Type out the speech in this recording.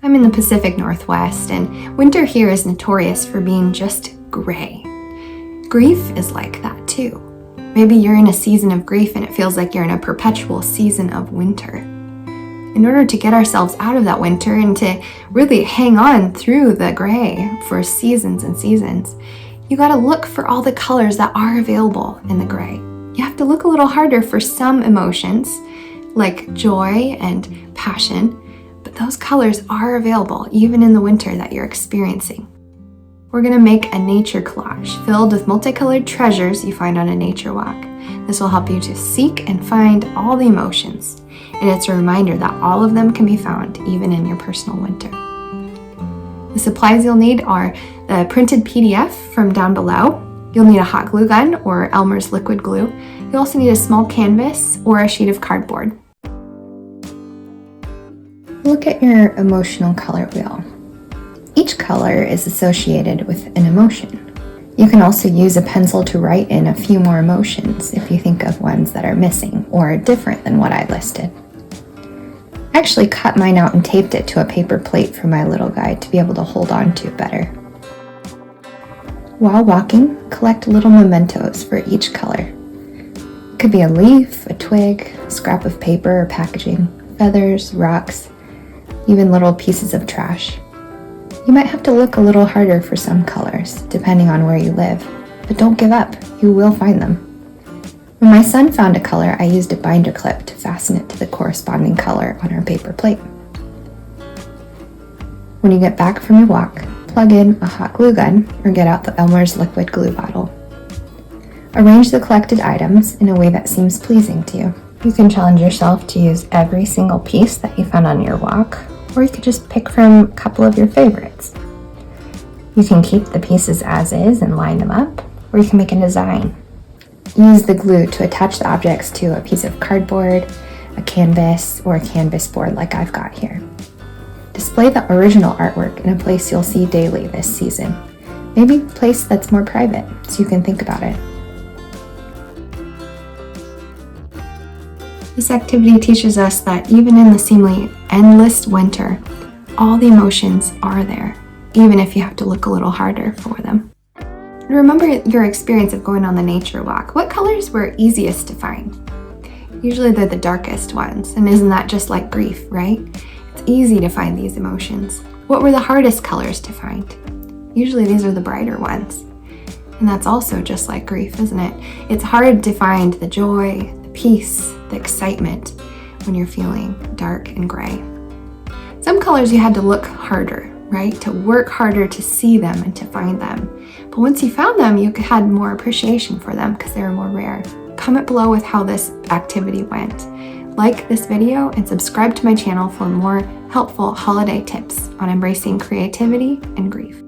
I'm in the Pacific Northwest, and winter here is notorious for being just gray. Grief is like that too. Maybe you're in a season of grief and it feels like you're in a perpetual season of winter. In order to get ourselves out of that winter and to really hang on through the gray for seasons and seasons, you gotta look for all the colors that are available in the gray. You have to look a little harder for some emotions, like joy and passion, but those colors are available even in the winter that you're experiencing. We're gonna make a nature collage filled with multicolored treasures you find on a nature walk. This will help you to seek and find all the emotions, and it's a reminder that all of them can be found even in your personal winter. The supplies you'll need are the printed PDF from down below. You'll need a hot glue gun or Elmer's liquid glue. You'll also need a small canvas or a sheet of cardboard. Look at your emotional color wheel. Each color is associated with an emotion. You can also use a pencil to write in a few more emotions if you think of ones that are missing or different than what I listed. I actually cut mine out and taped it to a paper plate for my little guy to be able to hold on to better. While walking, collect little mementos for each color. It could be a leaf, a twig, a scrap of paper or packaging, feathers, rocks, even little pieces of trash. You might have to look a little harder for some colors, depending on where you live, but don't give up, you will find them. When my son found a color, I used a binder clip to fasten it to the corresponding color on our paper plate. When you get back from your walk, plug in a hot glue gun or get out the Elmer's liquid glue bottle. Arrange the collected items in a way that seems pleasing to you. You can challenge yourself to use every single piece that you found on your walk, or you could just pick from a couple of your favorites. You can keep the pieces as is and line them up, or you can make a design. Use the glue to attach the objects to a piece of cardboard, a canvas, or a canvas board like I've got here. Display the original artwork in a place you'll see daily this season. Maybe a place that's more private, so you can think about it. This activity teaches us that even in the seemingly endless winter, all the emotions are there, even if you have to look a little harder for them. And remember your experience of going on the nature walk. What colors were easiest to find? Usually they're the darkest ones, and isn't that just like grief, right? It's easy to find these emotions. What were the hardest colors to find? Usually these are the brighter ones. And that's also just like grief, isn't it? It's hard to find the joy, the peace, the excitement when you're feeling dark and gray. Some colors you had to look harder, right? To work harder to see them and to find them. But once you found them, you had more appreciation for them because they were more rare. Comment below with how this activity went. Like this video and subscribe to my channel for more helpful holiday tips on embracing creativity and grief.